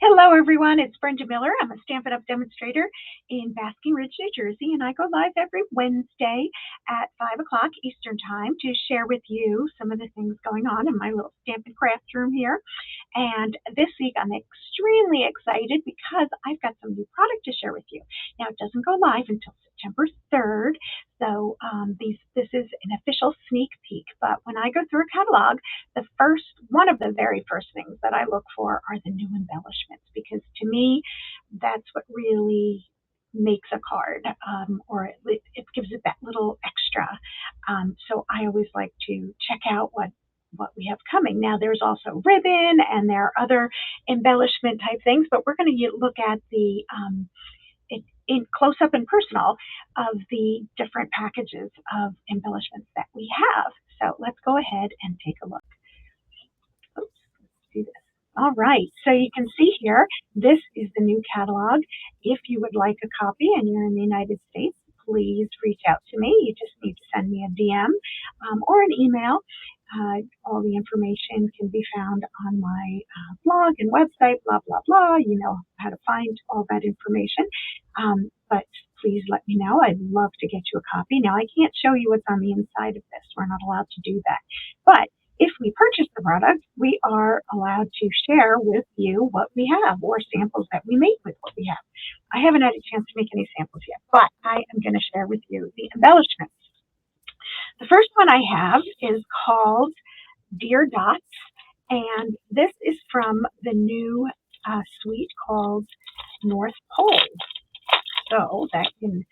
Hello, everyone. It's Brenda Miller. I'm a Stampin' Up! Demonstrator in Basking Ridge, New Jersey, and I go live every Wednesday at 5 o'clock Eastern Time to share with you some of the things going on in my little Stampin' Craft room here. And this week, I'm extremely excited because I've got some new product to share with you. Now, it doesn't go live until September 3rd, so this is an official sneak peek. But when I go through a catalog, one of the very first things that I look for are the new embellishments, because to me, that's what really makes a card, or it gives it that little extra. So I always like to check out what we have coming. Now, there's also ribbon and there are other embellishment type things, but we're going to look at the in close up and personal of the different packages of embellishments that we have. So let's go ahead and take a look. Oops, let's do this. All right, so you can see here, this is the new catalog. If you would like a copy and you're in the United States, please reach out to me. You just need to send me a DM or an email. All the information can be found on my blog and website, blah, blah, blah. You know how to find all that information. But please let me know. I'd love to get you a copy. Now, I can't show you what's on the inside of this. We're not allowed to do that. But if we purchase the product, we are allowed to share with you what we have or samples that we make with what we have. I haven't had a chance to make any samples yet, but I am going to share with you the embellishments. The first one I have is called Dear Dots, and this is from the new suite called North Pole. So that can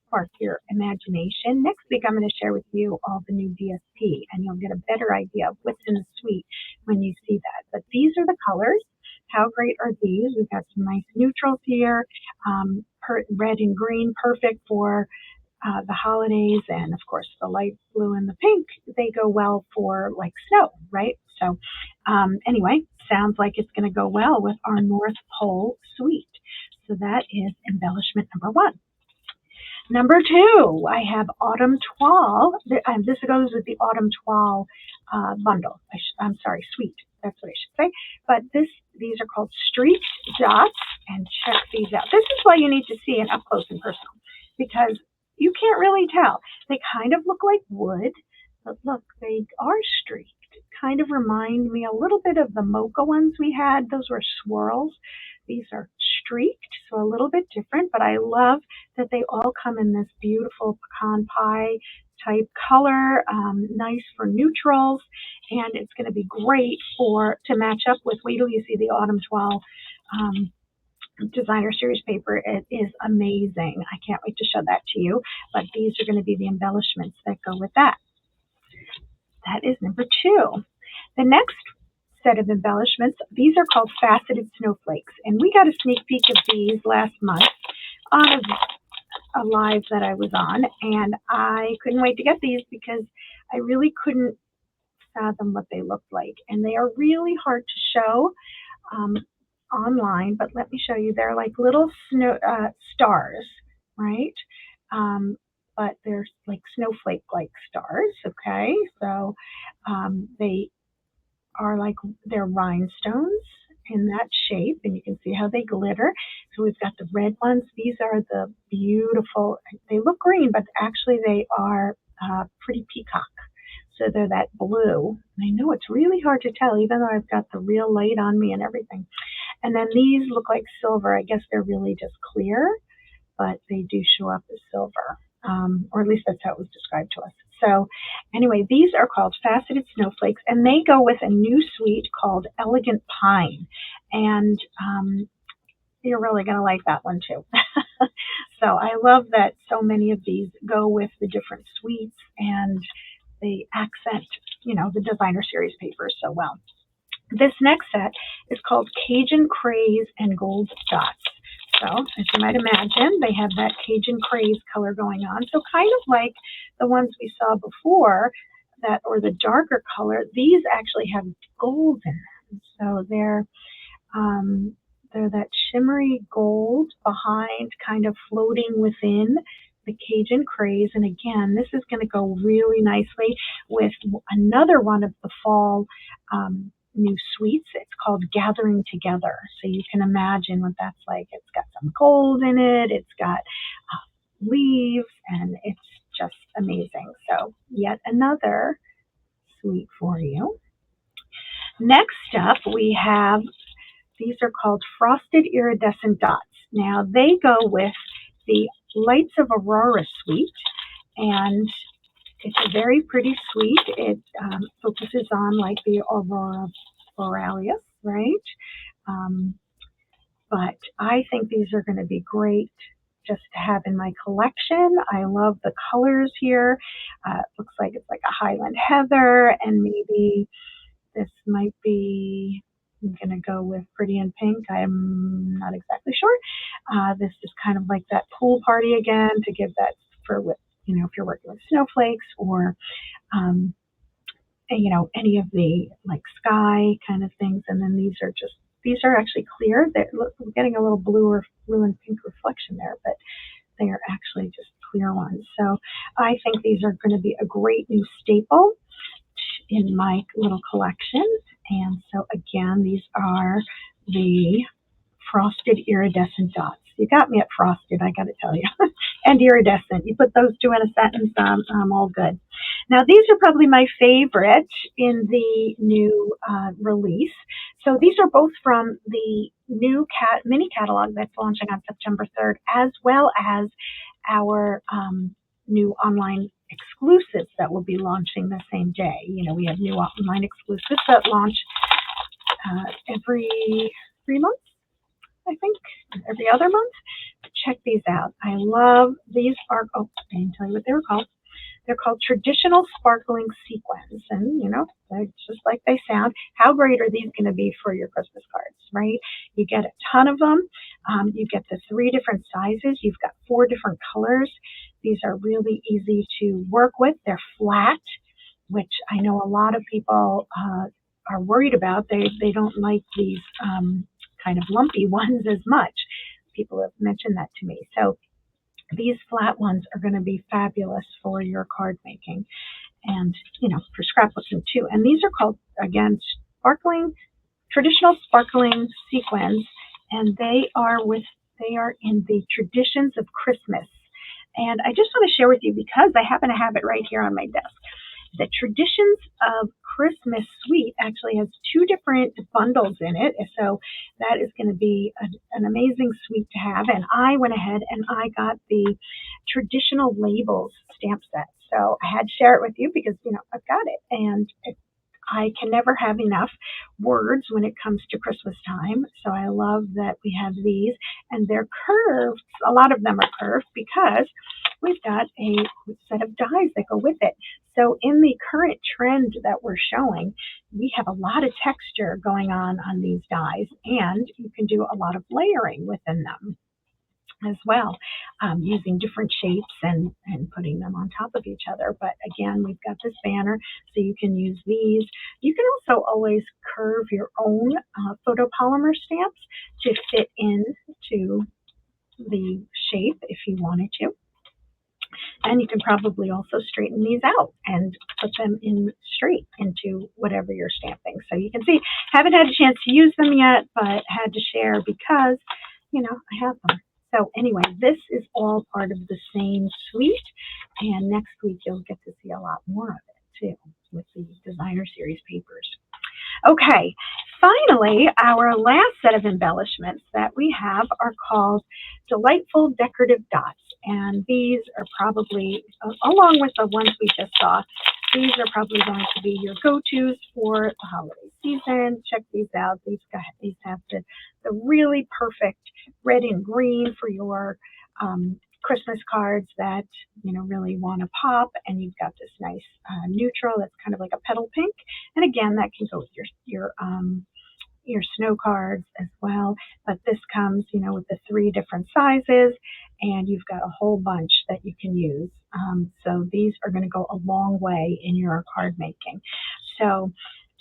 spark your imagination. Next week, I'm going to share with you all the new DSP, and you'll get a better idea of what's in the suite when you see that. But these are the colors. How great are these? We've got some nice neutrals here, red and green, perfect for the holidays, and of course the light blue and the pink, they go well for like snow, right? So anyway, sounds like it's going to go well with our North Pole suite. So that is embellishment number one. Number two, I have Autumn Toile. This goes with the Autumn Toile bundle. I'm sorry, suite. That's what I should say. But these are called Street Dots, and check these out. This is why you need to see an up close and personal, because you can't really tell. They kind of look like wood, but look, they are streaked. Kind of remind me a little bit of the mocha ones we had. Those were swirls. These are streaked, so a little bit different, but I love that they all come in this beautiful pecan pie type color, nice for neutrals, and it's going to be great to match up with, wait till you see the Autumn Toile designer series paper. It is amazing. I can't wait to show that to you, but these are going to be the embellishments that go with that. That is number two. The next set of embellishments, these are called Faceted Snowflakes, and we got a sneak peek of these last month on a live that I was on, and I couldn't wait to get these because I really couldn't fathom what they looked like, and they are really hard to show online, but let me show you. They're like little stars, right? But they're like snowflake-like stars, okay? So they are like, they're rhinestones in that shape, and you can see how they glitter. So we've got the red ones. These are the beautiful, they look green, but actually they are pretty peacock. So they're that blue. And I know it's really hard to tell, even though I've got the real light on me and everything. And then these look like silver. I guess they're really just clear, but they do show up as silver, or at least that's how it was described to us. So anyway, these are called Faceted Snowflakes, and they go with a new suite called Elegant Pine. And you're really going to like that one too. So I love that so many of these go with the different suites, and they accent, the designer series papers so well. This next set is called Cajun Craze and Gold Dots. So, as you might imagine, they have that Cajun Craze color going on. So kind of like the ones we saw before, or the darker color, these actually have gold in them. So they're that shimmery gold behind, kind of floating within the Cajun Craze. And again, this is going to go really nicely with another one of the fall new suites. It's called Gathering Together. So you can imagine what that's like. It's got some gold in it. It's got leaves, and it's just amazing. So yet another suite for you. Next up, we have, these are called Frosted Iridescent Dots. Now they go with the Lights of Aurora suite, and it's a very pretty suite. It focuses on like the Aurora Borealis, right? But I think these are going to be great just to have in my collection. I love the colors here. It looks like it's like a Highland Heather, and maybe this might be, I'm going to go with Pretty in Pink. I'm not exactly sure. This is kind of like that pool party again, to give that for, with, you know, if you're working with snowflakes, or you know, any of the like sky kind of things. And then these are actually clear. We're getting a little blue and pink reflection there, but they are actually just clear ones. So I think these are going to be a great new staple in my little collection. And so again, these are the Frosted Iridescent Dots. You got me at frosted, I got to tell you. And iridescent. You put those two in a sentence, I'm all good. Now, these are probably my favorite in the new release. So these are both from the new mini catalog that's launching on September 3rd, as well as our new online exclusives that will be launching the same day. You know, we have new online exclusives that launch every 3 months. I think every other month. Check these out. I love these. Are, oh, I didn't tell you what they were called. They're called Traditional Sparkling Sequins, and you know, they're just like they sound. How great are these going to be for your Christmas cards, right? You get a ton of them. You get the 3 different sizes. You've got 4 different colors. These are really easy to work with. They're flat, which I know a lot of people are worried about. They don't like these kind of lumpy ones as much. People have mentioned that to me. So these flat ones are going to be fabulous for your card making, and you know, for scrapbooking too. And these are called, again, Traditional Sparkling Sequins, and they are in the Traditions of Christmas. And I just want to share with you, because I happen to have it right here on my desk. The Traditions of Christmas suite actually has 2 different bundles in it. So that is going to be an amazing suite to have. And I went ahead and I got the Traditional Labels stamp set. So I had to share it with you because, you know, I've got it. And I can never have enough words when it comes to Christmas time. So I love that we have these, and they're curved. A lot of them are curved because we've got a set of dies that go with it. So in the current trend that we're showing, we have a lot of texture going on these dies, and you can do a lot of layering within them as well, using different shapes and putting them on top of each other. But again, we've got this banner, so you can use these. You can also always curve your own photopolymer stamps to fit into the shape if you wanted to. And you can probably also straighten these out and put them in straight into whatever you're stamping. So you can see, haven't had a chance to use them yet, but had to share because, you know, I have them. So anyway, this is all part of the same suite, and next week you'll get to see a lot more of it too with the Designer Series papers. Okay, finally, our last set of embellishments that we have are called Delightful Decorative Dots, and these are probably, along with the ones we just saw, these are probably going to be your go-tos for the holiday season. Check these out. These have the really perfect red and green for your Christmas cards that, you know, really want to pop. And you've got this nice neutral that's kind of like a petal pink. And again, that can go with your snow cards as well. But this comes, you know, with the 3 different sizes, and you've got a whole bunch that you can use. So these are going to go a long way in your card making. So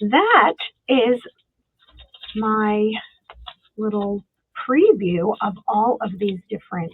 that is my little preview of all of these different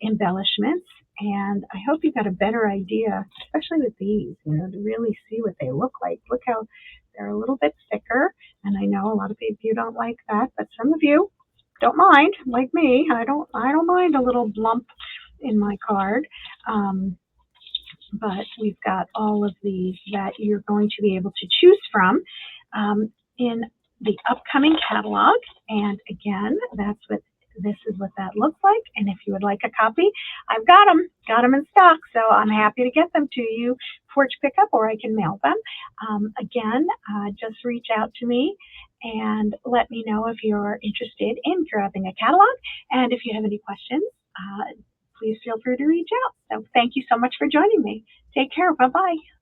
embellishments, and I hope you got a better idea, especially with these, you know, to really see what they look like. Look how They're a little bit thicker, and I know a lot of you don't like that, but some of you don't mind, like me. I don't mind a little lump in my card. But we've got all of these that you're going to be able to choose from in the upcoming catalog. And again, this is what that looks like. And if you would like a copy, I've got them in stock. So I'm happy to get them to you, porch pickup, or I can mail them. Again, just reach out to me and let me know if you're interested in grabbing a catalog. And if you have any questions, please feel free to reach out. So thank you so much for joining me. Take care. Bye-bye.